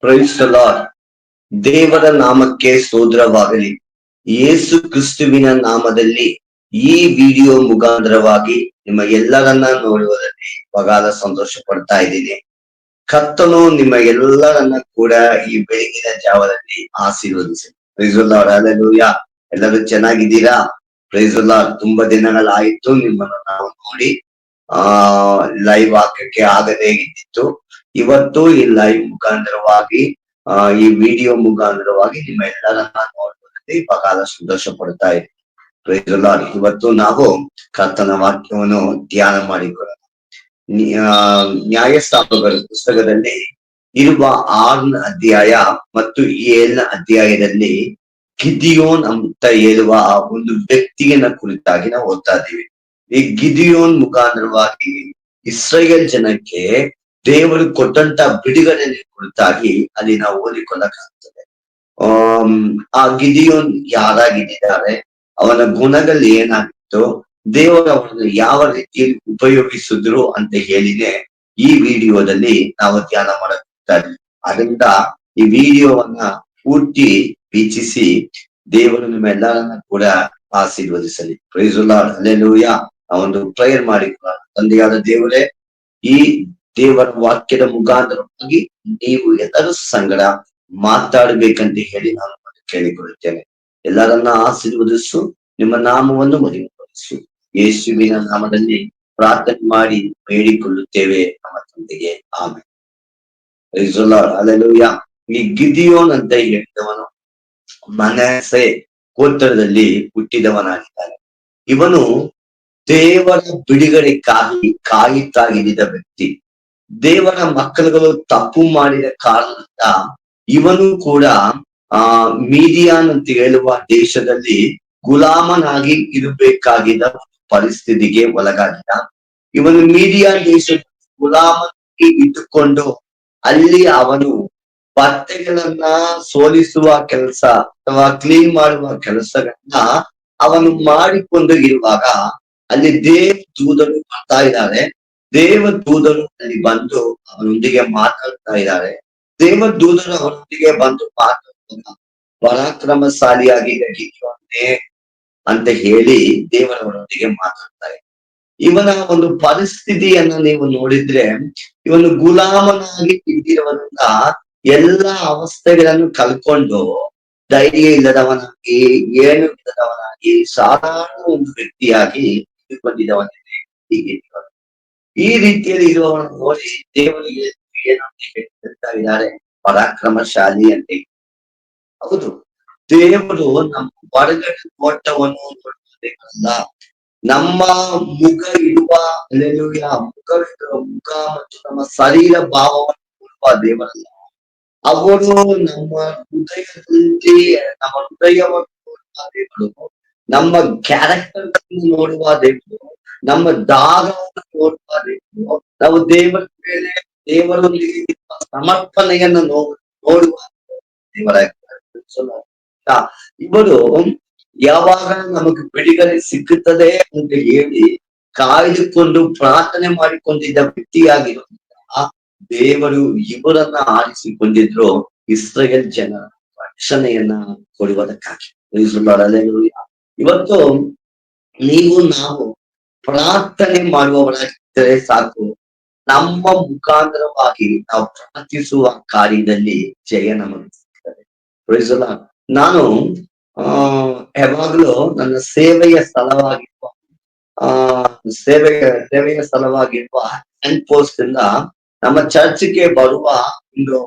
Price the lord. ದೇವರ ನಾಮಕ್ಕೆ ಸ್ತೋತ್ರವಾಗಲಿ. ಯೇಸು ಕ್ರಿಸ್ತುವಿನ ನಾಮದಲ್ಲಿ ಈ ವಿಡಿಯೋ ಮುಖಾಂತರವಾಗಿ ನಿಮ್ಮ ಎಲ್ಲರನ್ನ ನೋಡುವುದರಲ್ಲಿ ಬಹಳ ಸಂತೋಷ ಪಡ್ತಾ ಇದ್ದೀನಿ. ಕರ್ತನು ನಿಮ್ಮ ಎಲ್ಲರನ್ನ ಕೂಡ ಈ ಬೆಳಗಿನ ಜಾವದಲ್ಲಿ ಆಶೀರ್ವದಿಸಿ. Price the Lord. ಹಲ್ಲೆಲೂಯಾ. ಎಲ್ಲರೂ ಚೆನ್ನಾಗಿದ್ದೀರಾ? Price the lord. ತುಂಬಾ ದಿನಗಳಾಯಿತು ನಿಮ್ಮನ್ನು ನಾವು ನೋಡಿ ಲೈವ್ ಹಾಕಕ್ಕೆ ಆಗದೇ ಇದ್ದಿತ್ತು. ಇವತ್ತು ಈ ಲೈವ್ ಮುಖಾಂತರವಾಗಿ ಈ ವಿಡಿಯೋ ಮುಖಾಂತರವಾಗಿ ನಿಮ್ಮ ಎಲ್ಲರನ್ನ ನೋಡುವುದರಲ್ಲಿ ಬಹಳ ಸಂತೋಷ ಪಡ್ತಾ ಇದ್ದೀನಿ. Price the lord. ಇವತ್ತು ನಾವು ಕರ್ತನ ವಾಕ್ಯವನ್ನು ಧ್ಯಾನ ಮಾಡಿಕೊಳ್ಳೋಣ. ನ್ಯಾಯಸ್ಥಾಪಕರ ಪುಸ್ತಕದಲ್ಲಿ ಇರುವ 6ನೇ ಅಧ್ಯಾಯ ಮತ್ತು 7ನೇ ಅಧ್ಯಾಯದಲ್ಲಿ ಗಿದಿಯೋನ್ ಅಂತ ಹೇಳುವ ಒಂದು ವ್ಯಕ್ತಿಯನ್ನ ಕುರಿತಾಗಿ ನಾವು ಓದ್ತಾ ಇದ್ದೀವಿ. ಈ ಗಿದಿಯೋನ್ ಮುಖಾಂತರವಾಗಿ ಇಸ್ರಾಯೇಲ್ ಜನಕ್ಕೆ ದೇವರು ಕೊಟ್ಟಂತ ಬಿಡುಗಡೆ ಕುರಿತಾಗಿ ಅಲ್ಲಿ ನಾವು ಓದಿಕೊಳ್ಳಕ್ಕಾಗ್ತದೆ. ಆ ಗಿದಿಯೋನ್ ಯಾರಾಗಿದ್ದಾರೆ, ಅವನ ಗುಣಗಳು ಏನಾಗಿತ್ತು, ದೇವರು ಅವರನ್ನು ಯಾವ ರೀತಿಯಲ್ಲಿ ಉಪಯೋಗಿಸಿದ್ರು ಅಂತ ಹೇಳಿನೇ ಈ ವಿಡಿಯೋದಲ್ಲಿ ನಾವು ಧ್ಯಾನ ಮಾಡುತ್ತಾ ಇದ್ದೀವಿ. ಅದರಿಂದ ಈ ವಿಡಿಯೋವನ್ನ ಪೂರ್ತಿ ವೀಕ್ಷಿಸಿ ದೇವರು ನಿಮ್ಮೆಲ್ಲರನ್ನ ಕೂಡ ಆಶೀರ್ವದಿಸಲಿ. Praise the Lord. ಹಲ್ಲೆಲೂಯಾ. ಒಂದು ಪ್ರೇಯರ್ ಮಾಡಿಕೊಳ್ಳೋಣ. ತಂದೆಯಾದ ದೇವರೇ, ಈ ದೇವರ ವಾಕ್ಯದ ಮುಖಾಂತರವಾಗಿ ನೀವು ಎಲ್ಲರೂ ಸಂಗಡ ಮಾತಾಡಬೇಕಂತ ಹೇಳಿ ನಾನು ಕೇಳಿಕೊಳ್ಳುತ್ತೇನೆ. ಎಲ್ಲರನ್ನ ಆಶೀರ್ವದಿಸು, ನಿಮ್ಮ ನಾಮವನ್ನು ಮಹಿಮೆಪಡಿಸು. ಯೇಸುವಿನ ನಾಮದಲ್ಲಿ ಪ್ರಾರ್ಥನೆ ಮಾಡಿ ಬೇಡಿಕೊಳ್ಳುತ್ತೇವೆ ನಮ್ಮ ತಂದೆಗೆ, amen. Price the Lord. Hallelujah. ಈ ಗಿದಿಯೋನ್ ಅಂತ ಹೇಳಿದವನು ಮನಸ್ಸೆ ಗೋತ್ರದಲ್ಲಿ ಹುಟ್ಟಿದವನಾಗಿದ್ದಾನೆ. ಇವನು ದೇವರ ಬಿಡುಗಡೆಗಾಗಿ ಕಾಯುತ್ತಾ ಇದ್ದ ವ್ಯಕ್ತಿ. ದೇವರ ಮಕ್ಕಳುಗಳು ತಪ್ಪು ಮಾಡಿದ ಕಾರಣದಿಂದ ಇವನು ಕೂಡ ಮೀಡಿಯಾನ್ ಅಂತ ಹೇಳುವ ದೇಶದಲ್ಲಿ ಗುಲಾಮನಾಗಿ ಇರಬೇಕಾಗಿದ್ದ ಪರಿಸ್ಥಿತಿಗೆ ಒಳಗಾಗಿದ್ದ. ಇವನು ಮೀಡಿಯಾನ್ ದೇಶದ ಗುಲಾಮನಾಗಿ ಇಟ್ಟುಕೊಂಡು ಅಲ್ಲಿ ಅವನು ಬಟ್ಟೆಗಳನ್ನ ಸೋಲಿಸುವ ಕೆಲಸ ಅಥವಾ ಕ್ಲೀನ್ ಮಾಡುವ ಕೆಲಸಗಳನ್ನ ಅವನು ಮಾಡಿಕೊಂಡು ಇರುವಾಗ ಅಲ್ಲಿ ದೇವದೂತರು ಬರ್ತಾ ಇದ್ದಾರೆ. ದೇವದೂತರು ಅಲ್ಲಿ ಬಂದು ಅವನೊಂದಿಗೆ ಮಾತಾಡ್ತಾ ಇದ್ದಾರೆ. ದೇವದೂತರು ಅವನೊಂದಿಗೆ ಬಂದು ಮಾತಾಡುವಾಗ ಪರಾಕ್ರಮಶಾಲಿಯಾಗಿ ಗಿದಿಯೋನೇ ಅಂತ ಹೇಳಿ ದೇವರವರೊಂದಿಗೆ ಮಾತಾಡ್ತಾರೆ. ಇವನ ಒಂದು ಪರಿಸ್ಥಿತಿಯನ್ನ ನೀವು ನೋಡಿದ್ರೆ, ಇವನು ಗುಲಾಮನಾಗಿ ಇದ್ದಿರುವುದರಿಂದ ಎಲ್ಲ ಅವಸ್ಥೆಗಳನ್ನು ಕಲ್ಕೊಂಡು ಧೈರ್ಯ ಇಲ್ಲದವನಾಗಿ, ಏನು ಇಲ್ಲದವನಾಗಿ, ಸಾಧಾರಣ ಒಂದು ವ್ಯಕ್ತಿಯಾಗಿ ಬಂದಿದ್ದವನಿದೆ. ಹೀಗೆ ಈ ರೀತಿಯಲ್ಲಿ ಇರುವವನು ನೋಡಿ ದೇವರಿಗೆ ಏನಂತ ಹೇಳ್ತಾ ಇದ್ದಾರೆ, ಪರಾಕ್ರಮಶಾಲಿ ಅಂತ. ಹೌದು, ದೇವರು ನಮ್ಮ ಹೊರಗಡೆ ನೋಟವನ್ನು ನೋಡಬೇಕಲ್ಲ, ನಮ್ಮ ಮುಖ ಇಡುವ ಮುಖ ಮತ್ತು ನಮ್ಮ ಶರೀರ ಭಾವವನ್ನು ನೋಡುವ ದೇವರಲ್ಲ. ಅವರು ನಮ್ಮ ಹೃದಯದಲ್ಲಿ ನಮ್ಮ ಹೃದಯವನ್ನು ನೋಡುವ ದೇವರು, ನಮ್ಮ ಕ್ಯಾರೆಕ್ಟರ್ ನೋಡುವ ದೇವರು, ನಮ್ಮ ದಾಗವನ್ನು ನೋಡುವ ದೇವರು, ನಾವು ದೇವರ ಮೇಲೆ ದೇವರೊಂದಿಗೆ ಸಮರ್ಪಣೆಯನ್ನು ನೋಡುವ ದೇವರಾಗಿದ್ದಾರೆ. ಇವರು ಯಾವಾಗ ನಮಗೆ ಬಿಡುಗಡೆ ಸಿಕ್ಕುತ್ತದೆ ಅಂತ ಹೇಳಿ ಕಾಯ್ದುಕೊಂಡು ಪ್ರಾರ್ಥನೆ ಮಾಡಿಕೊಂಡಿದ್ದ ವ್ಯಕ್ತಿಯಾಗಿರುವಂತಹ ದೇವರು ಇವರನ್ನ ಆರಿಸಿಕೊಂಡಿದ್ರು ಇಸ್ರಾಯೇಲ್ ಜನ ರಕ್ಷಣೆಯನ್ನ ಕೊಡುವುದಕ್ಕಾಗಿ. ಇವತ್ತು ನೀವು ನಾವು ಪ್ರಾರ್ಥನೆ ಮಾಡುವವರಾಗಿದ್ದರೆ ಸಾಕು, ನಮ್ಮ ಮುಖಾಂತರವಾಗಿ ನಾವು ಪ್ರಾರ್ಥಿಸುವ ಕಾರ್ಯದಲ್ಲಿ ಜಯ ನಮಗೆ ಸಿಗ್ತದೆ. Price the lord. ನಾನು ಯಾವಾಗ್ಲೂ ನನ್ನ ಸೇವೆಯ ಸ್ಥಳವಾಗಿರುವ ಸೇವೆಯ ಸ್ಥಳವಾಗಿರುವ ಹ್ಯಾಂಡ್ ಪೋಸ್ಟ್ ಇಂದ ನಮ್ಮ ಚರ್ಚ್ಗೆ ಬರುವ ಒಂದು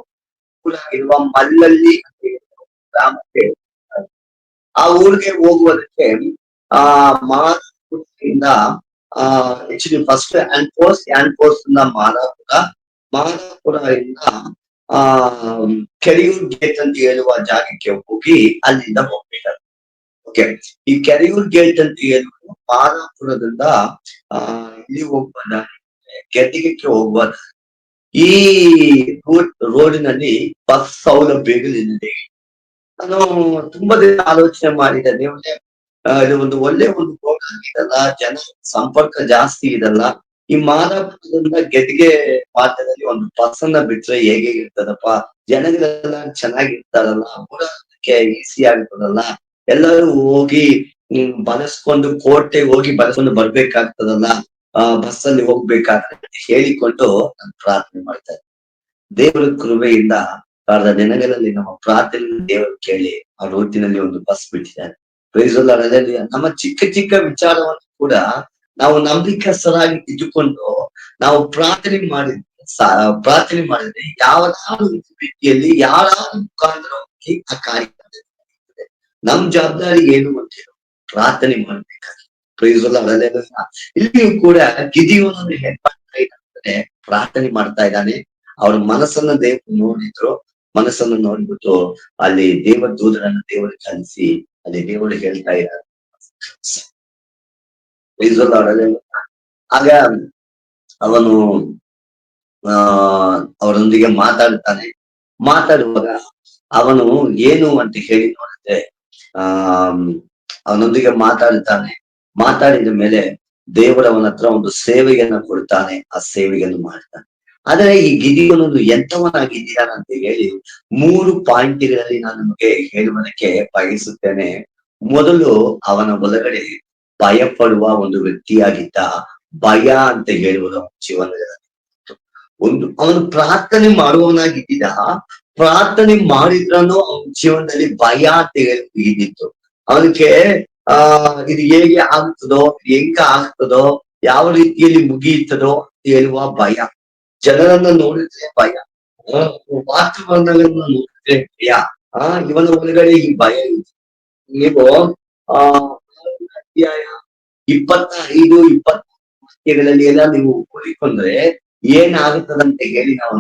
ಊರಾಗಿರುವ ಮಲ್ಲಲ್ಲಿ ಗ್ರಾಮಕ್ಕೆ, ಆ ಊರಿಗೆ ಹೋಗುವುದಕ್ಕೆ ಮಾದಾಪುರದಿಂದ ಆಕ್ಚುಲಿ ಫಸ್ಟ್ ಹ್ಯಾಂಡ್ ಪೋಸ್ಟ್ ಇಂದ ಮಾದಾಪುರ ಇಂದ ಕೆರೆಯೂರ್ ಗೇಟ್ ಅಂತ ಹೇಳುವ ಜಾಗಕ್ಕೆ ಹೋಗಿ ಅಲ್ಲಿಂದ ಹೋಗ್ಬೇಕಾದ್ರೆ, ಓಕೆ, ಈ ಕೆರೆಯೂರ್ ಗೇಟ್ ಅಂತ ಹೇಳುವ ಮಾದಾಪುರದಿಂದ ಇಲ್ಲಿ ಹೋಗುವ ಗೆದ್ದಿಗೆಕ್ಕೆ ಹೋಗುವ ಈ ರೋಡಿನಲ್ಲಿ ಬಸ್ ಸೌಲಭ್ಯಗಳಿದೆ. ನಾನು ತುಂಬಾ ದಿನ ಆಲೋಚನೆ ಮಾಡಿದ್ದೇನೆ, ಇದು ಒಂದು ಒಳ್ಳೆ ಒಂದು ರೋಡ್ ಆಗಿದಲ್ಲ, ಜನ ಸಂಪರ್ಕ ಜಾಸ್ತಿ ಇದಲ್ಲ, ಈ ಮಾದಾಪುರದಿಂದ ಗೆದ್ದಿಗೆ ಮಾರ್ಗದಲ್ಲಿ ಒಂದು ಬಸ್ ಅನ್ನ ಬಿಟ್ರೆ ಹೇಗೆ ಇರ್ತದಪ್ಪ ಜನಗಳೆಲ್ಲ ಚೆನ್ನಾಗಿರ್ತಾರಲ್ಲ, ಓಡಾಡೋದಕ್ಕೆ ಈಸಿ ಆಗ್ತದಲ್ಲ, ಎಲ್ಲರೂ ಹೋಗಿ ಬಲಸ್ಕೊಂಡು ಕೋಟೆಗೆ ಹೋಗಿ ಬಲಸ್ಕೊಂಡು ಬರ್ಬೇಕಾಗ್ತದಲ್ಲ, ಬಸ್ಸಲ್ಲಿ ಹೋಗ್ಬೇಕಾದ್ರೆ ಹೇಳಿಕೊಂಡು ನಾನು ಪ್ರಾರ್ಥನೆ ಮಾಡ್ತಾ ಇದ್ದೆ. ದೇವರ ಕೃಪೆಯಿಂದ ಕಳೆದ ದಿನಗಳಲ್ಲಿ ನಮ್ಮ ಪ್ರಾರ್ಥನೆ ದೇವರು ಕೇಳಿ ಅವ್ರ ಹೊತ್ತಿನಲ್ಲಿ ಒಂದು ಬಸ್ ಬಿಟ್ಟಿದ್ದಾರೆ. Praise the Lord, hallelujah. ನಮ್ಮ ಚಿಕ್ಕ ಚಿಕ್ಕ ವಿಚಾರವನ್ನು ಕೂಡ ನಾವು ನಂಬಿಕಸ್ಥರಾಗಿ ಇಟ್ಟುಕೊಂಡು ನಾವು ಪ್ರಾರ್ಥನೆ ಮಾಡಿದ್ರೆ ಯಾವ್ದಾದ್ರು ಒಂದು ರೀತಿಯಲ್ಲಿ ಯಾರಾದ್ರೂ ಮುಖಾಂತರವಾಗಿ ಆ ಕಾರ್ಯ ಆಗ್ತದೆ. ನಮ್ ಜವಾಬ್ದಾರಿ ಏನು ಅಂತ ಹೇಳಿ ಪ್ರಾರ್ಥನೆ ಮಾಡ್ಬೇಕಾಗಿ. Praise the Lord, hallelujah. ಇಲ್ಲಿಯೂ ಕೂಡ ಗಿದಿಯೋನನ್ನು ಏನ್ ಮಾಡ್ತಾ ಇದ್ದಾನೆ, ಪ್ರಾರ್ಥನೆ ಮಾಡ್ತಾ ಇದ್ದಾನೆ. ಅವ್ರ ಮನಸ್ಸನ್ನ ದೇವರು ನೋಡಿದ್ರು. ಮನಸ್ಸನ್ನು ನೋಡ್ಬಿಟ್ಟು ಅಲ್ಲಿ ದೇವ ದೂತರನ್ನ ದೇವರು ಕಳಿಸಿ ಅಲ್ಲಿ ದೇವರು ಹೇಳ್ತಾ ಇದ್ದಾರೆ. Praise the Lord, hallelujah. ಆಗ ಅವನು ಆ ಅವರೊಂದಿಗೆ ಮಾತಾಡ್ತಾನೆ. ಮಾತಾಡುವಾಗ ಅವನು ಏನು ಅಂತ ಹೇಳಿ ನೋಡಿದ್ರೆ, ಆ ಅವನೊಂದಿಗೆ ಮಾತಾಡ್ತಾನೆ. ಮಾತಾಡಿದ ಮೇಲೆ ದೇವರು ಅವನ ಹತ್ರ ಒಂದು ಸೇವೆಯನ್ನ ಕೊಡ್ತಾನೆ. ಆ ಸೇವೆಯನ್ನು ಮಾಡ್ತಾನೆ. ಆದ್ರೆ ಈ ಗಿದಿಯೋನನು ಎಂಥವನಾಗಿದ್ದಾನೆ ಅಂತ ಹೇಳಿ 3 ಪಾಯಿಂಟ್ಗಳಲ್ಲಿ ನಾನು ನಿಮಗೆ ಹೇಳುವುದಕ್ಕೆ ಬಯಸುತ್ತೇನೆ. ಮೊದಲು ಅವನ ಒಳಗಡೆ ಭಯ ಪಡುವ ಒಂದು ವ್ಯಕ್ತಿಯಾಗಿದ್ದ. ಭಯ ಅಂತ ಹೇಳುವುದು ಅವನ ಜೀವನದಲ್ಲಿ ಒಂದು, ಅವನು ಪ್ರಾರ್ಥನೆ ಮಾಡುವವನಾಗಿದ್ದ. ಪ್ರಾರ್ಥನೆ ಮಾಡಿದ್ರನು ಅವನ ಜೀವನದಲ್ಲಿ ಭಯ ಅಂತ ಹೇಳಿ ಇದ್ದಿತ್ತು. ಅವನಿಗೆ ಇದು ಹೇಗೆ ಆಗ್ತದೋ, ಹೆಂಗ ಆಗ್ತದೋ, ಯಾವ ರೀತಿಯಲ್ಲಿ ಮುಗಿಯುತ್ತದೋ ಅಂತ ಹೇಳುವ ಭಯ. ಜನರನ್ನ ನೋಡಿದ್ರೆ ಭಯ, ವಾತಾವರಣಗಳನ್ನ ನೋಡಿದ್ರೆ ಭಯ. ಇವನ ಒಳಗಡೆ ಈ ಭಯ ಇದೆ. ನೀವು ಆ ಅಧ್ಯಾಯ 25, 26 ವಾಕ್ಯಗಳಲ್ಲಿ ಎಲ್ಲ ನೀವು ಓದಿಕೊಂಡ್ರೆ ಏನಾಗುತ್ತದಂತ ಹೇಳಿ ನಾವು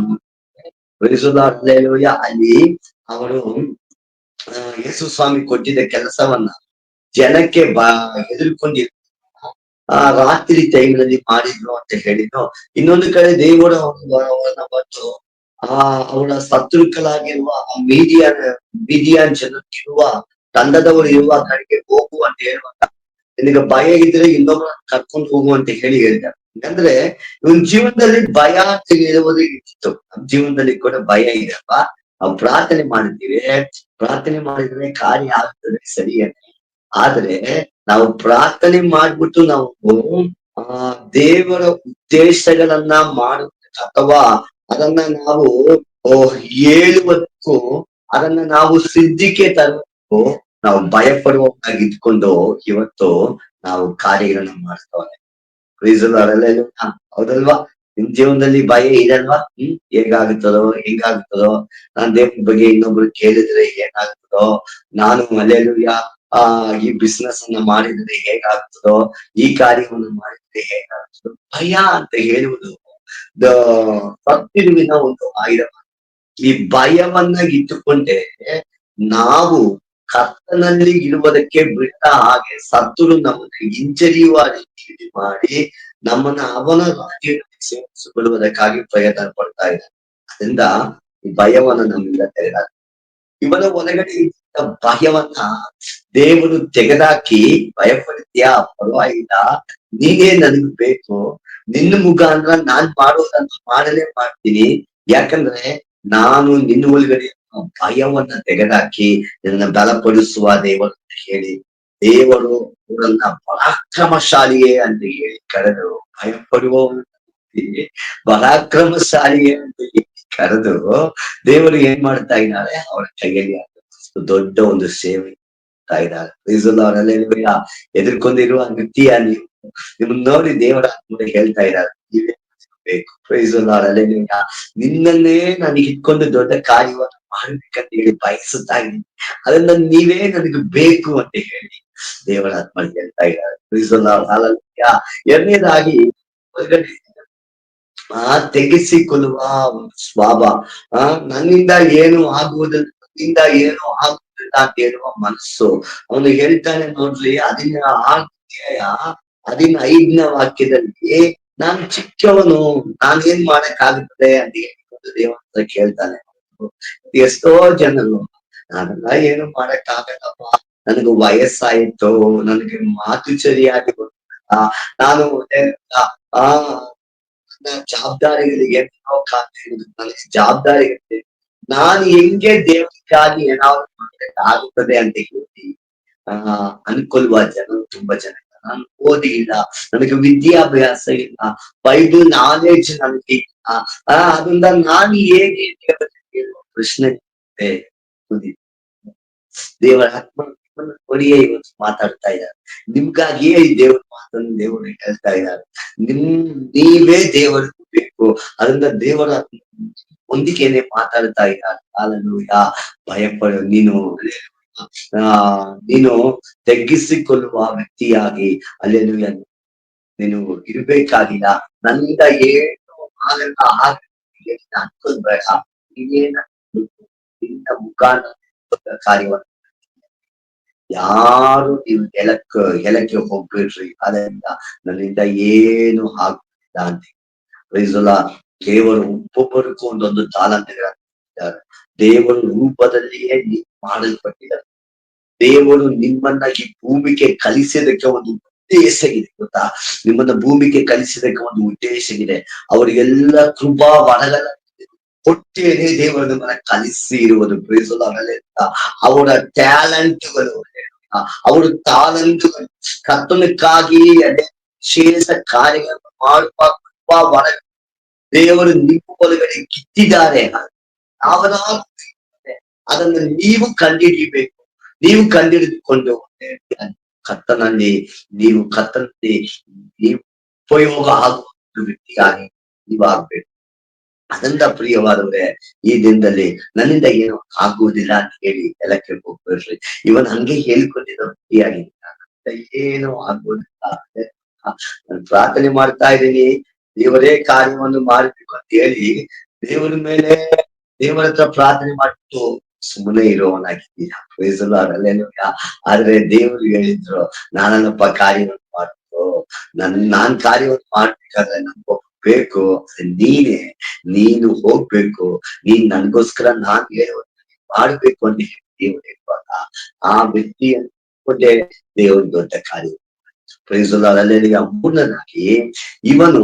ಹಲ್ಲೆಲೂಯಾ. ಅಲ್ಲಿ ಅವರು ಯೇಸು ಸ್ವಾಮಿ ಕೊಟ್ಟಿದ್ದ ಕೆಲಸವನ್ನ ಜನಕ್ಕೆ ಹೆದರ್ಕೊಂಡಿದ್ರು. ರಾತ್ರಿ ಟೈಮ್ನಲ್ಲಿ ಮಾಡಿದ್ರು ಅಂತ ಹೇಳಿದ್ರು. ಇನ್ನೊಂದು ಕಡೆ ದೇವರು ಅವರನ್ನ ಬಂದು ಅವರ ಶತ್ರುಕಲಾಗಿರುವ ಮೀಡಿಯಾನ್ ಜನಕ್ಕಿರುವ ತಂಡದವರು ಇರುವ ಕಡೆಗೆ ಹೋಗು ಅಂತ ಹೇಳುವಾಗ, ನಿನಗೆ ಭಯ ಇದ್ರೆ ಇನ್ನೊಬ್ಬರನ್ನ ಕರ್ಕೊಂಡು ಹೋಗು ಅಂತ ಹೇಳಿ ಹೇಳಿದ್ದಾರೆ. ಯಾಕಂದ್ರೆ ಇವನ್ ಜೀವನದಲ್ಲಿ ಭಯ ಅಂತ ಹೇಳುವುದು ಇತ್ತು. ನಮ್ ಜೀವನದಲ್ಲಿ ಕೂಡ ಭಯ ಇದೆ ಅಲ್ವಾ. ನಾವು ಪ್ರಾರ್ಥನೆ ಮಾಡಿದ್ದೀವಿ, ಪ್ರಾರ್ಥನೆ ಮಾಡಿದ್ರೆ ಕಾರ್ಯ ಆಗ್ತದೆ ಸರಿಯೇ. ಆದ್ರೆ ನಾವು ಪ್ರಾರ್ಥನೆ ಮಾಡ್ಬಿಟ್ಟು ನಾವು ದೇವರ ಉದ್ದೇಶಗಳನ್ನ ಮಾಡುವುದಕ್ಕೆ ಅಥವಾ ಅದನ್ನ ನಾವು ಹೇಳುವುದಕ್ಕೂ ಅದನ್ನ ನಾವು ಸಿದ್ಧಿಕೆ ತರುವುದಕ್ಕೂ ನಾವು ಭಯ ಪಡುವವರಾಗಿ ಇದ್ಕೊಂಡು ಇವತ್ತು ನಾವು ಕಾರ್ಯಗಳನ್ನ ಮಾಡ್ತೇವೆ. Praise the Lord, hallelujah. ಹೌದಲ್ವಾ? ನಿಮ್ ಜೀವನದಲ್ಲಿ ಭಯ ಇದಲ್ವಾ? ಹೇಗಾಗುತ್ತದೋ ಹೆಂಗಾಗುತ್ತದೋ, ನಾನ್ ದೇವ್ರ ಬಗ್ಗೆ ಇನ್ನೊಬ್ರು ಕೇಳಿದ್ರೆ ಏನಾಗ್ತದೋ, ನಾನು ಹಲ್ಲೆಲೂಯಾ ಈ ಬಿಸ್ನೆಸ್ ಅನ್ನ ಮಾಡಿದ್ರೆ ಹೇಗಾಗ್ತದೋ, ಈ ಕಾರ್ಯವನ್ನು ಮಾಡಿದ್ರೆ ಹೇಗಾಗ್ತದೋ. ಭಯ ಅಂತ ಹೇಳುವುದು ಸತ್ತಿರುವಿನ ಒಂದು ಆಯುಧ. ಈ ಭಯವನ್ನ ಇಟ್ಟುಕೊಂಡೆ ನಾವು ಕರ್ತನಲ್ಲಿ ಇರುವುದಕ್ಕೆ ಬಿಟ್ಟ ಹಾಗೆ ಸತ್ತರು ನಮ್ಮನ್ನು ಹಿಂಜರಿಯುವ ರೀತಿಯಲ್ಲಿ ಮಾಡಿ ನಮ್ಮನ್ನ ಅವನ ರಾಜ್ಯದಲ್ಲಿ ಸೇರಿಸಿಕೊಳ್ಳುವುದಕ್ಕಾಗಿ ಪ್ರಯತ್ನ ಪಡ್ತಾ ಇದ್ದಾನೆ. ಅದರಿಂದ ಈ ಭಯವನ್ನ ನಮ್ಮಿಂದ ತೆಗೆದಾಕ. ಇವನ ಒಳಗಡೆ ಇದ್ದ ಭಯವನ್ನ ದೇವರು ತೆಗೆದಾಕಿ, ಭಯಪಡ್ತೀಯಾ, ಪರವಾಗಿಲ್ಲ, ನೀನೇ ನನಗ್ ಬೇಕು, ನಿನ್ನ ಮುಖಾಂತರ ನಾನ್ ಮಾಡೋದನ್ನ ಮಾಡಲೇ ಮಾಡ್ತೀನಿ. ಯಾಕಂದ್ರೆ ನಾನು ನಿನ್ನ ಒಳಗಡೆ ಭಯವನ್ನ ತೆಗೆದಾಕಿ ನಿನ್ನ ಬಲಪಡಿಸುವ ದೇವರು ಅಂತ ಹೇಳಿ ದೇವರು ಅವರನ್ನ ಪರಾಕ್ರಮಶಾಲಿಯೇ ಅಂತ ಹೇಳಿ ಕರೆದು, ಭಯಪಡುವವನು ಪರಾಕ್ರಮಶಾಲಿಯೇ ಅಂತ ಹೇಳಿ ಕರೆದು ದೇವರು ಏನ್ ಮಾಡ್ತಾ ಇದ್ದಾರೆ, ಅವರ ಕೈಯಲ್ಲಿ ದೊಡ್ಡ ಒಂದು ಸೇವೆ ಮಾಡ್ತಾ ಇದ್ದಾರೆ. Praise the Lord, hallelujah. ಎದುರ್ಕೊಂಡಿರುವ ವ್ಯಕ್ತಿಯ ನೀವು ನಿಮ್ಮನ್ನ ನೋಡಿ ದೇವರ ಹೇಳ್ತಾ ಇದ್ದಾರೆ, ನೀವೇ ಬೇಕು. Praise the Lord, hallelujah. ನಿನ್ನನ್ನೇ ನಾನು ಇಟ್ಕೊಂಡು ದೊಡ್ಡ ಕಾರ್ಯವನ್ನು ಮಾಡ್ಬೇಕಂತ ಹೇಳಿ ಬಯಸುತ್ತಾ ಇದ್ದೀನಿ. ಅದನ್ನ ನೀವೇ ನನಗೆ ಬೇಕು ಅಂತ ಹೇಳಿ ದೇವರ ಆತ್ಮ ಹೇಳ್ತಾ ಇದ್ದಾರೆ. Praise the Lord, hallelujah. ಎರಡನೇದಾಗಿ ತೆಗೆಸಿಕೊಳ್ಳುವ ಒಂದು ಸ್ವಭಾವ. ನನ್ನಿಂದ ಏನು ಆಗುವುದಿಲ್ಲ, ನನ್ನಿಂದ ಏನು ಆಗುವುದಿಲ್ಲ ಅಂತ ಹೇಳುವ ಮನಸ್ಸು. ಅವನು ಹೇಳ್ತಾನೆ ನೋಡ್ರಿ, 15ನೇ ವಾಕ್ಯದಲ್ಲಿ, ನಾನು ಚಿಕ್ಕವನು, ನಾನೇನ್ ಮಾಡಕ್ಕಾಗುತ್ತದೆ ಅಂತ ಹೇಳಿಕೊಂಡು ದೇವರ ಕೇಳ್ತಾನೆ. ಎಷ್ಟೋ ಜನರು ನಾನೆಲ್ಲ ಏನು ಮಾಡಕ್ಕಾಗಲ್ಲಪ್ಪ, ನನಗೆ ವಯಸ್ಸಾಯ್ತು, ನನಗೆ ಮಾತು ಸರಿಯಾಗಿ ಗೊತ್ತಿಲ್ಲ, ನಾನು ಜವಾಬ್ದಾರಿಗಳಿಗೆ ನನಗೆ ಜವಾಬ್ದಾರಿಗಳಿದೆ, ನಾನು ಹೆಂಗೆ ದೇವರಿಗಾಗಿ ಏನಾದ್ರು ಆಗುತ್ತದೆ ಅಂತ ಹೇಳಿ ಅನ್ಕೊಳ್ಳುವ ಜನ ತುಂಬಾ ಜನ ಇದ್ದಾರೆ. ನಾನು ಓದಿ ಇಲ್ಲ, ನನಗೆ ವಿದ್ಯಾಭ್ಯಾಸ ಇಲ್ಲ, ಬೈಬಲ್ ನಾಲೆಡ್ಜ್ ನನಗೆ ಇಲ್ಲ. ಅದರಿಂದ ನಾನು ಹೇಗೆ ದೇವರಿಗೆ ಕೇಳುವ ಪ್ರಶ್ನೆ ಇದೆ. ದೇವರ ಆತ್ಮ ಕೊಡಿಯೇ ಇವತ್ತು ಮಾತಾಡ್ತಾ ಇದ್ದಾರೆ. ನಿಮ್ಗಾಗಿಯೇ ಈ ದೇವರ ಮಾತನ್ನು ದೇವರು ಹೇಳ್ತಾ ಇದ್ದಾರೆ. ನಿಮ್ ನೀವೇ ದೇವರಿಗೆ ಬೇಕು. ಅದರಿಂದ ದೇವರ ಒಂದಿಗೆನೆ ಮಾತಾಡ್ತಾ ಇದ್ದಾರೆ. ಹಾಲೆಲೂಯ. ಭಯಪಡು ನೀನು ಆ ನೀನು ತಗ್ಗಿಸಿಕೊಳ್ಳುವ ವ್ಯಕ್ತಿಯಾಗಿ ಅಲ್ಲೆಲೂಯ ನೀನು ಇರ್ಬೇಕಾಗಿಲ್ಲ. ನನ್ನಿಂದ ಏನು ಆಗಲ್ಲ ಅನ್ಕೊಳ್ಬೇಡ. ನೀವೇನ ನಿನ್ನ ಮುಖಾಂತರ ಕಾರ್ಯವನ್ನು ಯಾರು ನೀವು ಹೆಲಕ್ಕೆ ಹೋಗ್ಬೇಡ್ರಿ. ಅದರಿಂದ ನನ್ನಿಂದ ಏನು ಆಗುತ್ತಿಲ್ಲ ಅಂತ ಪ್ರೈಸಲ್ಲ. ದೇವರು ಒಬ್ಬೊಬ್ಬರಿಗೂ ಒಂದೊಂದು ತಾಲಂತುಗಳಿದ್ದಾರೆ. ದೇವರ ರೂಪದಲ್ಲಿಯೇ ನೀವು ಮಾಡಲ್ಪಟ್ಟಿದ್ದಾರೆ. ದೇವರು ನಿಮ್ಮನ್ನ ಈ ಭೂಮಿಗೆ ಕಲಿಸೋದಕ್ಕೆ ಒಂದು ಉದ್ದೇಶ ಇದೆ ಗೊತ್ತಾ. ನಿಮ್ಮನ್ನ ಭೂಮಿಗೆ ಕಲಿಸೋದಕ್ಕೆ ಒಂದು ಉದ್ದೇಶ ಇದೆ. ಅವರಿಗೆಲ್ಲ ಕೃಪಾ ವರಗಳ ಕೊಟ್ಟೇನೆ ದೇವರು ನಿಮ್ಮನ್ನ ಕಲಿಸಿ ಇರುವುದು. ಅವರ ಟ್ಯಾಲೆಂಟ್ಗಳು, ಅವರ ತಾಲಂಟುಗಳು ಕರ್ತನಕ್ಕಾಗಿ ಅದೇ ವಿಶೇಷ ಕಾರ್ಯಗಳನ್ನು ಮಾಡುವ ಕೃಪಾ ವರ ದೇವರು ನಿಮ್ಮ ಒಳಗಡೆ ಕಿತ್ತಿದ್ದಾರೆ. ನಾವನಾದ್ರೂ ಅದನ್ನು ನೀವು ಕಂಡುಹಿಡಿಯಬೇಕು. ನೀವು ಕಂಡುಹಿಡಿದುಕೊಂಡು ಕರ್ತನಲ್ಲಿ ನೀವು ಉಪಯೋಗ ಆಗುವ ವ್ಯಕ್ತಿಯಾಗಿ ನೀವು ಆಗ್ಬೇಕು. ಅದರಿಂದ ಪ್ರಿಯವಾದವ್ರೆ, ಈ ದಿನದಲ್ಲಿ ನನ್ನಿಂದ ಏನು ಆಗುವುದಿಲ್ಲ ಅಂತ ಹೇಳಿ ಎಲ್ಲಕ್ಕೆ ಹೋಗ್ಬೇಡ್ರಿ. ಇವನ್ ಹಂಗೆ ಹೇಳ್ಕೊಂಡಿದ್ದ ವ್ಯಕ್ತಿಯಾಗಿದ್ದೀನಿ, ಏನು ಆಗುವುದಿಲ್ಲ. ನಾನು ಪ್ರಾರ್ಥನೆ ಮಾಡ್ತಾ ಇದ್ದೀನಿ, ದೇವರೇ ಕಾರ್ಯವನ್ನು ಮಾಡಬೇಕು ಅಂತ ಹೇಳಿ ದೇವರ ಹತ್ರ ಪ್ರಾರ್ಥನೆ ಮಾಡಿಬಿಟ್ಟು ಸುಮ್ಮನೆ ಇರುವವನಾಗಿದ್ದೀರಾ. ಅಲ್ಲೇನು. ಆದ್ರೆ ದೇವರು ಹೇಳಿದ್ರು, ನಾನಲ್ಲಪ್ಪ ಕಾರ್ಯವನ್ನು ಮಾಡ್ಬೇಕು. ನಾನ್ ಕಾರ್ಯವನ್ನು ಮಾಡ್ಬೇಕಾದ್ರೆ ನನ್ಗೊಬ್ಬ ಬೇಕು. ನೀನು ಹೋಗ್ಬೇಕು. ನೀನ್ ನನ್ಗೋಸ್ಕರ ನಾನ್ ಮಾಡ್ಬೇಕು ಅಂತ ದೇವರು ಹೇಳುವಾಗ ಆ ವ್ಯಕ್ತಿಯನ್ನೇ ದೇವರು ದೊಡ್ಡ ಕಾರ್ಯ. ಅಲ್ಲೇನಿಗೆ ಮೂರನೇದಾಗಿ ಇವನು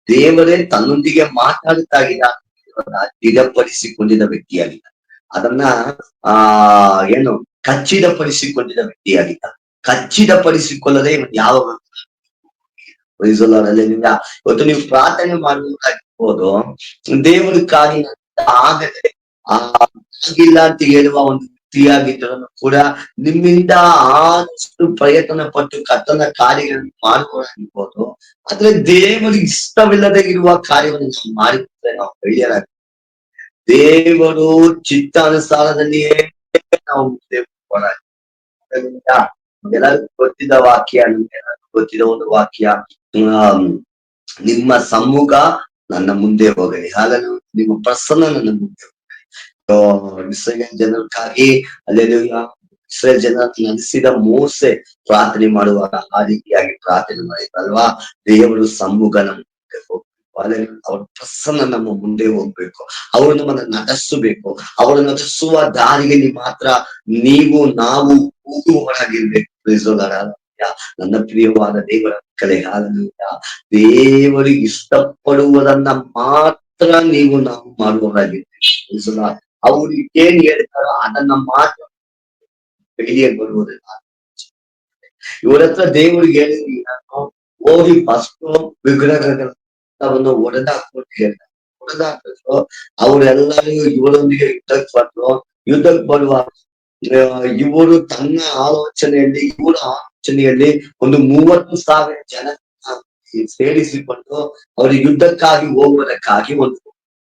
ದೇವರೇ ತನ್ನೊಂದಿಗೆ ಮಾತಾಡ್ತಾ ದೃಢಪಡಿಸಿಕೊಂಡಿದ್ದ ವ್ಯಕ್ತಿಯಾಗಿದ್ದ. ಅದನ್ನ ಏನು ಖಚಿತಪಡಿಸಿಕೊಂಡಿದ್ದ ವ್ಯಕ್ತಿಯಾಗಿದ್ದ. ಖಚಿತಪಡಿಸಿಕೊಳ್ಳದೆ ಇವನು ಯಾವ ಅಲ್ಲೇನಿಲ್ಲ. ಇವತ್ತು ನೀವು ಪ್ರಾರ್ಥನೆ ಮಾಡಬೇಕಾಗಿರ್ಬೋದು, ದೇವರಿಗಾಗಿ ಆಗದೆ ಆಗಿಲ್ಲ ಅಂತ ಹೇಳುವ ಒಂದು ವ್ಯಕ್ತಿಯಾಗಿದ್ದರೂ ಕೂಡ ನಿಮ್ಮಿಂದ ಆದಷ್ಟು ಪ್ರಯತ್ನ ಪಟ್ಟು ಕರ್ತನ ಕಾರ್ಯಗಳನ್ನು ಮಾಡ್ಕೊಳ್ಳಾಗಿರ್ಬೋದು. ಆದ್ರೆ ದೇವರಿಗೆ ಇಷ್ಟವಿಲ್ಲದೆ ಇರುವ ಕಾರ್ಯವನ್ನು ನಾವು ಮಾಡಿದ್ರೆ ನಾವು ಬೆಳೆಯಲಾಗ ದೇವರು ಚಿತ್ತಾನುಸಾರದಲ್ಲಿಯೇ ನಾವು ಮುಂದೆ ಎಲ್ಲರಿಗೂ ಗೊತ್ತಿದ್ದ ವಾಕ್ಯ, ಎಲ್ಲರಿಗೂ ಗೊತ್ತಿದ್ದ ಒಂದು ವಾಕ್ಯ, ನಿಮ್ಮ ಸಮ್ಮುಖ ನನ್ನ ಮುಂದೆ ಹೋಗಲಿ, ಹಾಗಲು ನಿಮ್ಮ ಪ್ರಸನ್ನ ನನ್ನ ಮುಂದೆ ಹೋಗಲಿ. ಇಸ್ರೇಲ್ ಜನರಿಗಾಗಿ ಅಲ್ಲೆಲ್ಲೂಯ ಇಸ್ರೇಲ್ ಜನರ ನಡೆಸಿದ ಮೋಸೆ ಪ್ರಾರ್ಥನೆ ಮಾಡುವಾಗ ಆ ರೀತಿಯಾಗಿ ಪ್ರಾರ್ಥನೆ ಮಾಡಿದ್ರಲ್ವಾ. ದೇವರು ಸಮ್ಮುಖ ನಮ್ಮ ಮುಂದೆ ಹೋಗ್ಬೇಕು, ಅವ್ರ ಪ್ರಸನ್ನ ನಮ್ಮ ಮುಂದೆ ಹೋಗ್ಬೇಕು, ಅವರು ನಮ್ಮನ್ನ ನಡೆಸಬೇಕು. ಅವರು ನಡೆಸುವ ದಾರಿಯಲ್ಲಿ ಮಾತ್ರ ನಾವು ಹೋಗುವವರಾಗಿರ್ಬೇಕು. ನನ್ನ ಪ್ರಿಯವಾದ ದೇವರ ಕಲೆ ದೇವರಿಗೆ ಇಷ್ಟಪಡುವುದನ್ನ ಮಾತ್ರ ನಾವು ಮಾಡುವವರಾಗಿರ್ಬೇಕು. ಅವ್ರಿಗೆ ಏನ್ ಹೇಳ್ತಾರೋ ಅದನ್ನ ಮಾತ್ರ ಬೆಳಿಗ್ಗೆ ಬರುವುದಿಲ್ಲ. ಇವರ ಹತ್ರ ದೇವರಿಗೆ ಹೇಳಿದ್ರಿ, ನಾನು ಹೋಗಿ ಫಸ್ಟ್ ವಿಗ್ರಹಗಳನ್ನು ಒಡೆದಾಕ್ಬಿಟ್ಟು ಹೇಳ್ತಾರೆ. ಒಡೆದಾಕಿದ್ರು ಅವರೆಲ್ಲರೂ ಇವರೊಂದಿಗೆ ಯುದ್ಧಕ್ಕೆ ಬರುವ ಇವರು ತನ್ನ ಆಲೋಚನೆಯಲ್ಲಿ ಒಂದು 30,000 ಜನ ಸೇರಿಸಿಕೊಂಡು ಅವರು ಯುದ್ಧಕ್ಕಾಗಿ ಹೋಗುವುದಕ್ಕಾಗಿ ಒಂದು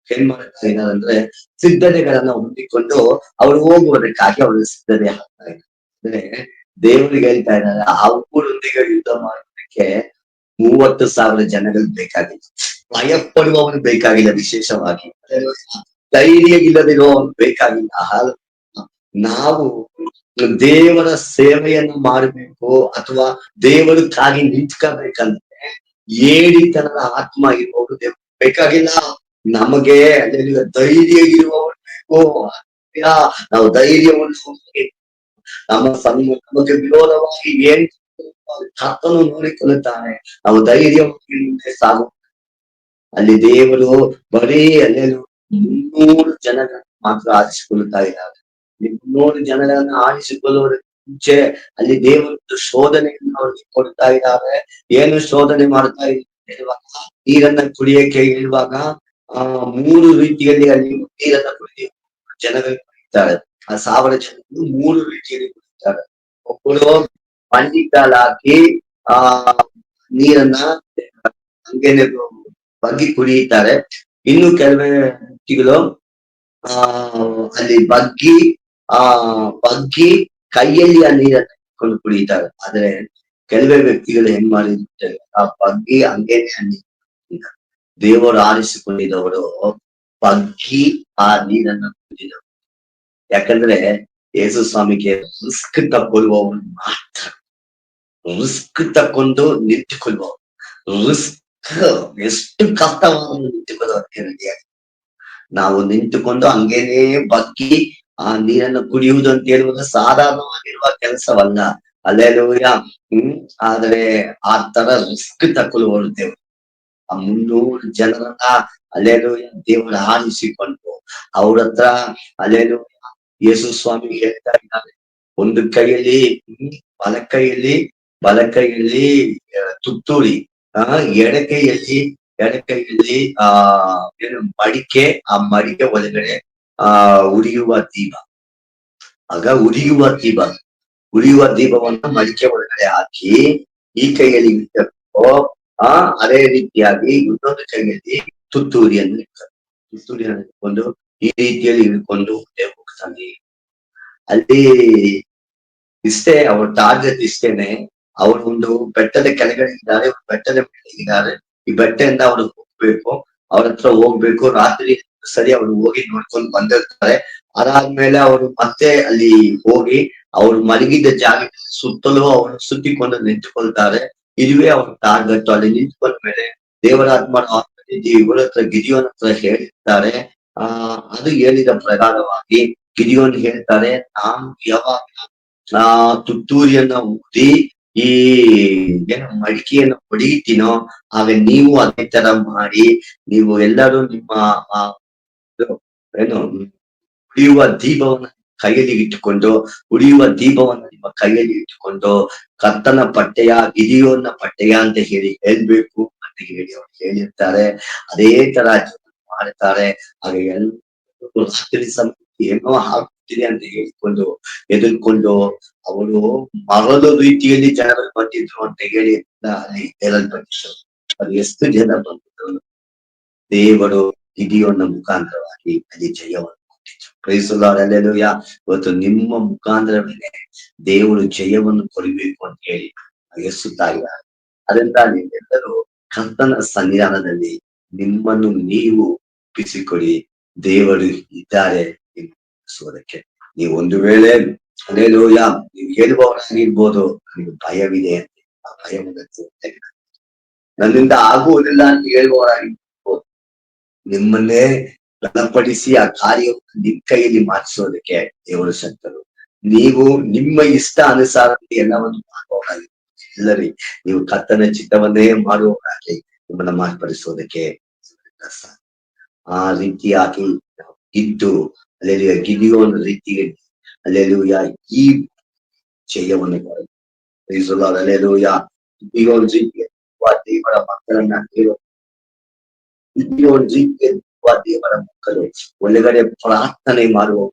ಏನ್ ಮಾಡ್ತಾ ಇದ್ದಾರೆ ಅಂದ್ರೆ ಸಿದ್ಧತೆಗಳನ್ನ ಹೊಂದಿಕೊಂಡು ಅವರು ಹೋಗುವುದಕ್ಕಾಗಿ ಅವರು ಸಿದ್ಧತೆ ಆಗ್ತಾ ಇದ್ದಾರೆ. ಅಂದ್ರೆ ದೇವರಿಗೆ ಹೇಳ್ತಾ ಇದ್ದಾರೆ, ಆ ಊರೊಂದಿಗೆ ಯುದ್ಧ ಮಾಡೋದಕ್ಕೆ 30,000 ಜನಗಳು ಬೇಕಾಗಿಲ್ಲ. ಭಯ ಪಡುವವನು ಬೇಕಾಗಿಲ್ಲ. ವಿಶೇಷವಾಗಿ ಧೈರ್ಯ ಇಲ್ಲದಿರುವವನು ಬೇಕಾಗಿಲ್ಲ. ನಾವು ದೇವರ ಸೇವೆಯನ್ನು ಮಾಡಬೇಕು ಅಥವಾ ದೇವರಿಗಾಗಿ ನಿಂತ್ಕೋಬೇಕಂದ್ರೆ ಏಳಿತನದ ಆತ್ಮ ಇರುವವರು ದೇವರು ಬೇಕಾಗಿಲ್ಲ. ನಮಗೆ ಧೈರ್ಯ ಇರುವವರು ಬೇಕು. ನಾವು ಧೈರ್ಯವನ್ನು ನಮಗೆ ವಿರೋಧವಾಗಿ ಏನ್ ಕರ್ತನು ನೋಡಿಕೊಳ್ಳುತ್ತಾನೆ. ನಾವು ಧೈರ್ಯವಾಗಿ ಮುಂದೆ ಸಾಗು. ಅಲ್ಲಿ ದೇವರು ಬರೀ ಜನರನ್ನು ಮಾತ್ರ ಆರಿಸಿಕೊಳ್ಳುತ್ತಾ ಇದ್ದಾರೆ. 300 ಜನರನ್ನ ಆರಿಸಿಕೊಳ್ಳುವುದಕ್ಕೆ ಮುಂಚೆ ಅಲ್ಲಿ ದೇವರು ಶೋಧನೆಯನ್ನು ಅವ್ರಿಗೆ ಕೊಡ್ತಾ ಇದ್ದಾರೆ. ಏನು ಶೋಧನೆ ಮಾಡ್ತಾ ಇದ್ದಾರೆ ಇವಾಗ ನೀರನ್ನ ಕುಡಿಯಕ್ಕೆ ಇರುವಾಗ ಆ 3 ರೀತಿಯಲ್ಲಿ ಅಲ್ಲಿ ನೀರನ್ನ ಕುಡಿಯ ಜನಗಳು ಕುಡಿತಾರೆ. ಆ 1000 ಜನರು 3 ರೀತಿಯಲ್ಲಿ ಕುಡಿತಾರೆ. ಒಬ್ಬರು ಮಂಡಿಗಾಲ್ ಹಾಕಿ ಆ ನೀರನ್ನ ಹಂಗೇನೆ ಬಗ್ಗಿ ಕುಡಿಯುತ್ತಾರೆ. ಇನ್ನು ಕೆಲವೇ ವ್ಯಕ್ತಿಗಳು ಆ ಅಲ್ಲಿ ಆ ಬಗ್ಗಿ ಕೈಯಲ್ಲಿ ಆ ನೀರನ್ನು ಇಟ್ಕೊಂಡು ಕುಡಿಯುತ್ತಾರೆ. ಆದ್ರೆ ಕೆಲವೇ ವ್ಯಕ್ತಿಗಳು ಹೆಂಗ್ ಮಾಡಿರ್ತಾರೆ ಆ ಬಗ್ಗಿ ಹಂಗೇನೆ ಆ ನೀರು ಕುಡಿತಾರೆ. ದೇವರು ಆರಿಸಿಕೊಂಡಿದ್ದವರು ಬಗ್ಗಿ ಆ ನೀರನ್ನು ಕುಡಿದವರು. ಯಾಕಂದ್ರೆ ಯೇಸು ಸ್ವಾಮಿಗೆ ರಿಸ್ಕ್ ತಗೊಳ್ಳುವವನು ಮಾತ್ರ, ರಿಸ್ಕ್ ತಕೊಂಡು ನಿಂತುಕೊಳ್ಳುವವರು, ರಿಸ್ಕ್ ಎಷ್ಟು ಕಷ್ಟವನ್ನು ನಿಂತುಕೊಳ್ಳುವ. ನಾವು ನಿಂತುಕೊಂಡು ಹಂಗೇನೆ ಬಗ್ಗಿ ಆ ನೀರನ್ನು ಕುಡಿಯುವುದು ಅಂತ ಹೇಳುವುದು ಸಾಧಾರಣವಾಗಿರುವ ಕೆಲಸವಲ್ಲ. ಅಲ್ಲೆಲೂಯ. ಆದ್ರೆ ಆ ತರ ರಿಸ್ಕ್ ತಕೊಳ್ಳುವರು ದೇವರು. ಆ 300 ಜನರನ್ನ ಅಲ್ಲೆಲೂಯ ದೇವರು ಆರಿಸಿಕೊಂಡು ಅವ್ರ ಹತ್ರ ಅಲ್ಲೆಲೂಯ ಯೇಸು ಸ್ವಾಮಿ ಹೇಳ್ತಾ ಇದ್ದಾರೆ, ಒಂದು ಕೈಯಲ್ಲಿ ಬಲಕೈಯಲ್ಲಿ ಬಲಕೈಯಲ್ಲಿ ತುತ್ತೂರಿ, ಎಡಕೈಯಲ್ಲಿ ಎಡಕೈಯಲ್ಲಿ ಏನು ಮಡಿಕೆ, ಆ ಮಡಿಕೆ ಒಳಗಡೆ ಉರಿಯುವ ದೀಪ. ಆಗ ಉರಿಯುವ ದೀಪವನ್ನು ಮಡಿಕೆ ಒಳಗಡೆ ಹಾಕಿ ಈ ಕೈಯಲ್ಲಿ ಅದೇ ರೀತಿಯಾಗಿ ಇನ್ನೊಂದು ಕೈಯಲ್ಲಿ ತುತ್ತೂರಿಯನ್ನು ಇಡ್ತಾರೆ. ತುತ್ತೂರಿಯನ್ನು ಇಟ್ಕೊಂಡು ಈ ರೀತಿಯಲ್ಲಿ ಇಟ್ಕೊಂಡು ಹೋಗ್ತಾನೆ. ಅಲ್ಲಿ ಇಷ್ಟೇ ಅವ್ರ ಟಾರ್ಗೆಟ್ ಇಷ್ಟೇನೆ. ಅವರು ಒಂದು ಬೆಟ್ಟದ ಕೆಳಗಡೆ ಇದ್ದಾರೆ, ಬೆಟ್ಟದ ಮೇಲೆ ಇದ್ದಾರೆ. ಈ ಬೆಟ್ಟದಿಂದ ಅವರು ಹೋಗ್ಬೇಕು, ಅವ್ರ ಹತ್ರ ಹೋಗ್ಬೇಕು. ರಾತ್ರಿ ಸರಿ ಅವರು ಹೋಗಿ ನೋಡ್ಕೊಂಡು ಬಂದಿರ್ತಾರೆ. ಅದಾದ್ಮೇಲೆ ಅವರು ಮತ್ತೆ ಅಲ್ಲಿ ಹೋಗಿ ಅವ್ರು ಮಲಗಿದ್ದ ಜಾಗದಲ್ಲಿ ಸುತ್ತಲೂ ಅವರು ಸುತ್ತಿಕೊಂಡು ನಿಂತುಕೊಳ್ತಾರೆ. ಇದುವೇ ಅವ್ರ ಟಾರ್ಗೆಟ್. ಅಲ್ಲಿ ನಿಂತ್ಕೊಂಡ ಮೇಲೆ ದೇವರಾತ್ಮ ಇವರ ಹತ್ರ ಗಿದಿಯೋನ್ ಹತ್ರ ಹೇಳಿರ್ತಾರೆ. ಅದು ಹೇಳಿದ ಪ್ರಕಾರವಾಗಿ ಗಿದಿಯೋನ್ ಹೇಳ್ತಾರೆ, ನಾನು ಯಾವಾಗ ತುತ್ತೂರಿಯನ್ನ ಊದಿ ಈ ಏನು ಮಡಿಕೆಯನ್ನು ಹೊಡಿತೀನೋ ಆಗ ನೀವು ಅದೇ ತರ ಮಾಡಿ, ನೀವು ಎಲ್ಲರೂ ನಿಮ್ಮ ಏನು ಉಳಿಯುವ ದೀಪವನ್ನು ಕೈಯಲ್ಲಿ ಇಟ್ಟುಕೊಂಡು ನಿಮ್ಮ ಕೈಯಲ್ಲಿ ಇಟ್ಟುಕೊಂಡು ಕರ್ತನ ಪಟ್ಟೆಯ ಗಿದಿಯೋನ ಪಟ್ಟೆಯ ಅಂತ ಹೇಳಿ ಹೇಳ್ಬೇಕು ಅಂತ ಹೇಳಿ ಅವ್ರು ಹೇಳಿರ್ತಾರೆ. ಅದೇ ತರ ಮಾಡ್ತಾರೆ. ಆಗ ಎಲ್ಲರೂ ರಾತ್ರಿ ಸಮಯಕ್ಕೆ ಏನೋ ಆಗ್ತಿದೆ ಅಂತ ಹೇಳಿಕೊಂಡು ಎದುರ್ಕೊಂಡು ಅವರು ಮರದ ರೀತಿಯಲ್ಲಿ ಜನರು ಬಂದಿದ್ರು ಅಂತ ಹೇಳಿ ಅಲ್ಲಿ ಹೇಳಲ್ಪಟ್ಟಿದ್ರು. ಅದು ಎಷ್ಟು ಜನ ಬಂದಿದ್ರು, ದೇವರು ಗಿದಿಯೋನ ಮುಖಾಂತರವಾಗಿ ಅಲ್ಲಿ ಜಯವನ್ನು ಕೊಟ್ಟಿದ್ರು. ಕ್ರೈಸ್ತಲೂಯ, ಇವತ್ತು ನಿಮ್ಮ ಮುಖಾಂತರವೇ ದೇವರು ಜಯವನ್ನು ಕೊಡಬೇಕು ಅಂತ ಹೇಳಿ ಎಸುತ್ತಾ ಇದ್ದಾರೆ. ಅದರಿಂದ ನೀವೆಲ್ಲರೂ ಕರ್ತನ ಸನ್ನಿಧಾನದಲ್ಲಿ ನಿಮ್ಮನ್ನು ನೀವು ಒಪ್ಪಿಸಿಕೊಡಿ. ದೇವರು ಇದ್ದಾರೆ ಸೋದಕ್ಕೆ. ನೀವು ಒಂದು ವೇಳೆ ಅಲ್ಲೇಲೂಯ ನೀವು ಹೇಳುವವರಾಗಿರ್ಬೋದು, ನಿಮಗೆ ಭಯವಿದೆ ಅಂತ. ಆ ಭಯವನ್ನು ನನ್ನಿಂದ ಆಗುವುದಿಲ್ಲ ಅಂತ ಹೇಳುವವರಾಗಿರ್ಬೋದು, ನಿಮ್ಮನ್ನೇ ಬಲಪಡಿಸಿ ಆ ಕಾರ್ಯವನ್ನು ನಿಮ್ಮ ಕೈಯಲ್ಲಿ ಮಾಡಿಸೋದಕ್ಕೆ ದೇವರು ಶಕ್ತರು. ನೀವು ನಿಮ್ಮ ಇಷ್ಟ ಅನುಸಾರ ಎಲ್ಲವನ್ನು ಮಾಡುವವರಾಗಿ ಇಲ್ಲರಿ, ನೀವು ಕರ್ತನ ಚಿತ್ತವನ್ನೇ ಮಾಡುವವರಾಗಿ ನಿಮ್ಮನ್ನ ಮಾರ್ಪಡಿಸೋದಕ್ಕೆ ಆ ರೀತಿಯಾಗಿ ಇದ್ದು ಅಲ್ಲೆಲೂಯ ಗಿದಿಯೋನ ರೀತಿಯಲ್ಲಿ ಅಲ್ಲೆಲೂಯ ಈ ಜಯವನ್ನು ಅಲ್ಲೆಲೂಯ ಗಿದಿಯೋನ ರೀತಿಯ ದೇವರ ಮಕ್ಕಳನ್ನ ದೇವರ ಮಕ್ಕಳು ಒಳಗಡೆ ಪ್ರಾರ್ಥನೆ ಮಾಡುವ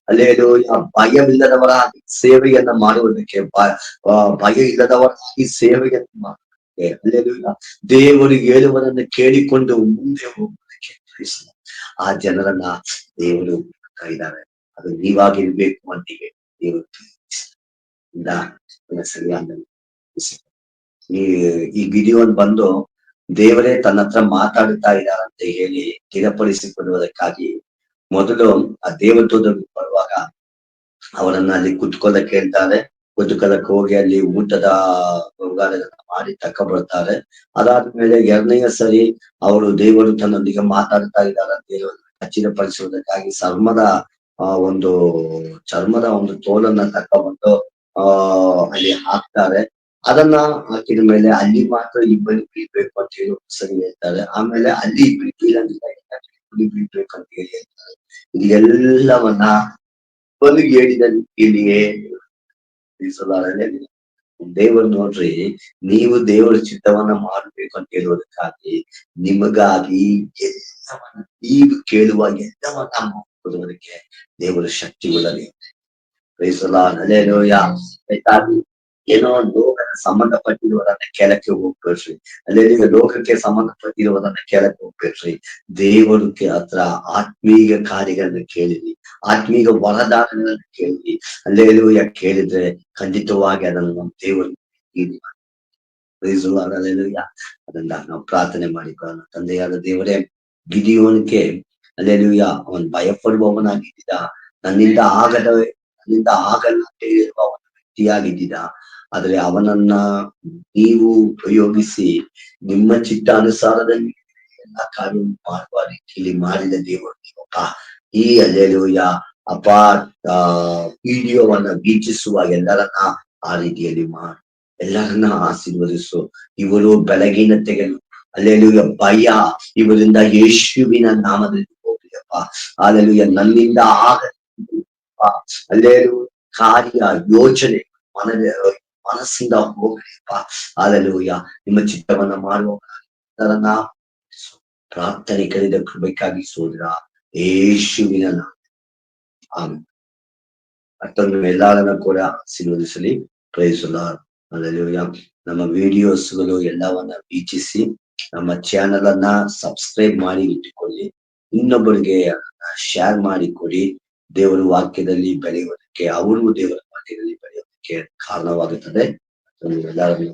ಅಲ್ಲೆಲೂಯ ಭಯವಿಲ್ಲದವರಾಗಿ ಸೇವೆಯನ್ನ ಮಾಡುವುದಕ್ಕೆ ಭಯ ಇಲ್ಲದವರಾಗಿ ಸೇವೆಯನ್ನು ಮಾಡುವುದಕ್ಕೆ ಅಲ್ಲೆಲೂಯ ದೇವರು ಹೇಳುವುದನ್ನು ಕೇಳಿಕೊಂಡು ಮುಂದೆ ಹೋಗುವುದಕ್ಕೆ ಆ ಜನರನ್ನ ದೇವರು ಇದ್ದಾರೆ. ಅದು ನೀವಾಗಿರ್ಬೇಕು ಅಂತೀವಿ ದೇವರು ಸರಿಯಾದ ಈ ಗಿದಿಯೋನ್ ಬಂದು ದೇವರೇ ತನ್ನ ಹತ್ರ ಮಾತಾಡುತ್ತಾ ಇದ್ದಾರಂತ ಹೇಳಿ ಸ್ಥಿರಪಡಿಸಿಕೊಳ್ಳುವುದಕ್ಕಾಗಿ ಮೊದಲು ಆ ದೇವದೂತರು ಬರುವಾಗ ಅವರನ್ನ ಅಲ್ಲಿ ಕುತ್ಕೊಳ್ಳಕ್ಕೆ ಹೇಳ್ತಾರೆ. ಕುತ್ಕೊಳ್ಳಕ್ಕೆ ಹೋಗಿ ಅಲ್ಲಿ ಊಟದ ಮಾಡಿ ತಕೊಂಡ್ಬರ್ತಾರೆ. ಅದಾದ್ಮೇಲೆ 2ನೇ ಸರಿ ಅವರು ದೇವರು ತನ್ನೊಂದಿಗೆ ಮಾತಾಡ್ತಾ ಇದ್ದಾರೆ ಅಂತ ಹೇಳಿ ಖಚಿತಪಡಿಸುವುದಕ್ಕಾಗಿ ಚರ್ಮದ ಒಂದು ತೋಲನ್ನ ತಕೊಂಡ್ಬಂದು ಅಲ್ಲಿ ಹಾಕ್ತಾರೆ. ಅದನ್ನ ಹಾಕಿದ ಮೇಲೆ ಅಲ್ಲಿ ಮಾತ್ರ ಇಬ್ಬರು ಬೀಳ್ಬೇಕು ಅಂತ ಹೇಳಿ ಸರಿ ಹೇಳ್ತಾರೆ. ಆಮೇಲೆ ಅಲ್ಲಿ ಇಬ್ಬರು ಬೀಳಂಗಿಲ್ಲ, ಬಲಿ ಬಿಡ್ಬೇಕಂತ ಹೇಳಿ ಹೇಳ್ತಾರೆ. ಇದೆಲ್ಲವನ್ನ ಬಲಿ ಹೇಳಿದ ರೀತಿಯಲ್ಲಿಯೇ ದೇವರು ನೋಡ್ರಿ, ನೀವು ದೇವರ ಚಿತ್ತವನ್ನ ಮಾಡಬೇಕು ಅಂತ ಹೇಳುವುದಕ್ಕಾಗಿ ನಿಮಗಾಗಿ ಎಲ್ಲವನ್ನ ನೀವು ಕೇಳುವ ಎಲ್ಲವನ್ನ ಮಾಡುವುದಕ್ಕೆ ದೇವರ ಶಕ್ತಿಗಳಲ್ಲಿ ಏನೋ ಲೋಕಕ್ಕೆ ಸಂಬಂಧಪಟ್ಟಿರುವುದನ್ನ ಕೇಳಕ್ಕೆ ಹೋಗ್ಬೇಡ್ರಿ. ಅಲ್ಲಿ ಲೋಕಕ್ಕೆ ಸಂಬಂಧಪಟ್ಟಿರುವುದನ್ನ ಕೇಳಕ್ಕೆ ಹೋಗ್ಬೇಡ್ರಿ. ದೇವರಿಗೆ ಹತ್ರ ಆತ್ಮೀಯ ಕಾರ್ಯಗಳನ್ನ ಕೇಳಿರಿ, ಆತ್ಮೀಯ ವರದಾನಗಳನ್ನ ಕೇಳಿರಿ. ಅಲ್ಲೇಲೂಯ ಕೇಳಿದ್ರೆ ಖಂಡಿತವಾಗಿ ಅದನ್ನು ನಮ್ಮ ದೇವರು ಅದನ್ನ ನಾವು ಪ್ರಾರ್ಥನೆ ಮಾಡಿಕೊಳ್ಳೋಣ. ತಂದೆಯಾದ ದೇವರೇ, ಗಿದಿಯೋನಿಗೆ ಅಲ್ಲೇಲೂಯ ಅವನ್ ಭಯಪಡುವವನಾಗಿದ್ದ, ನನ್ನಿಂದ ಆಗಲ್ಲ ಅಂತ ಹೇಳಿರುವ ಒಂದು ವ್ಯಕ್ತಿಯಾಗಿದ್ದ. ಆದ್ರೆ ಅವನನ್ನ ನೀವು ಉಪಯೋಗಿಸಿ ನಿಮ್ಮ ಚಿತ್ತಾನುಸಾರದಲ್ಲಿ ಎಲ್ಲ ಕಾರ್ಯ ಮಾಡುವ ರೀತಿಯಲ್ಲಿ ಮಾಡಿದ ದೇವರು ನೀವಪ್ಪ. ಈ ಅಲ್ಲೇಲೂಯ ಅಪ್ಪ ವಿಡಿಯೋವನ್ನ ವೀಕ್ಷಿಸುವ ಎಲ್ಲರನ್ನ ಆ ರೀತಿಯಲ್ಲಿ ಮಾಡಿ ಎಲ್ಲರನ್ನ ಆಶೀರ್ವದಿಸು. ಇವರು ಬೆಳಗಿನ ತೆಗೆದು ಅಲ್ಲೇಲೂಯ ಭಯ ಇವರಿಂದ ಯೇಸುವಿನ ನಾಮದಲ್ಲಿ ಹೋಗ್ಲಿಯಪ್ಪ. ಅಲ್ಲೇಲೂಯ ನನ್ನಿಂದ ಅಲ್ಲೇಲೂ ಕಾರ್ಯ ಯೋಚನೆ ಮನಸ್ಸಿಂದ ಹೋಗ್ಲಿಯಪ್ಪ. ಅಲ್ಲೇಲೂಯ ನಿಮ್ಮ ಚಿತ್ತವನ್ನ ಮಾಡುವ ಪ್ರಾರ್ಥನೆ ಕಲಿದ ಕೃಪೆಗಾಗಿ ಸೋದರ ಯೇಸುವಿನ ನಾಮ ಆಮೆನ್. ಮತ್ತೊಂದು ಎಲ್ಲರನ್ನ ಕೂಡ ಆಶೀರ್ವದಿಸಲಿ. Praise the Lord. ಅಲ್ಲೇಲೂಯ. ನಮ್ಮ ವಿಡಿಯೋಸ್ಗಳು ಎಲ್ಲವನ್ನ ವೀಕ್ಷಿಸಿ ನಮ್ಮ ಚಾನೆಲ್ ಅನ್ನ ಸಬ್ಸ್ಕ್ರೈಬ್ ಮಾಡಿ ಇಟ್ಟುಕೊಳ್ಳಿ. ಇನ್ನೊಬ್ಬರಿಗೆ ಶೇರ್ ಮಾಡಿ ಕೊಡಿ. ದೇವರ ವಾಕ್ಯದಲ್ಲಿ ಬೆಳೆಯುವುದಕ್ಕೆ, ಅವರು ದೇವರ ವಾಕ್ಯದಲ್ಲಿ ಬೆಳೆಯುವುದಕ್ಕೆ ಕಾರಣವಾಗುತ್ತದೆ. ಎಲ್ಲರನ್ನು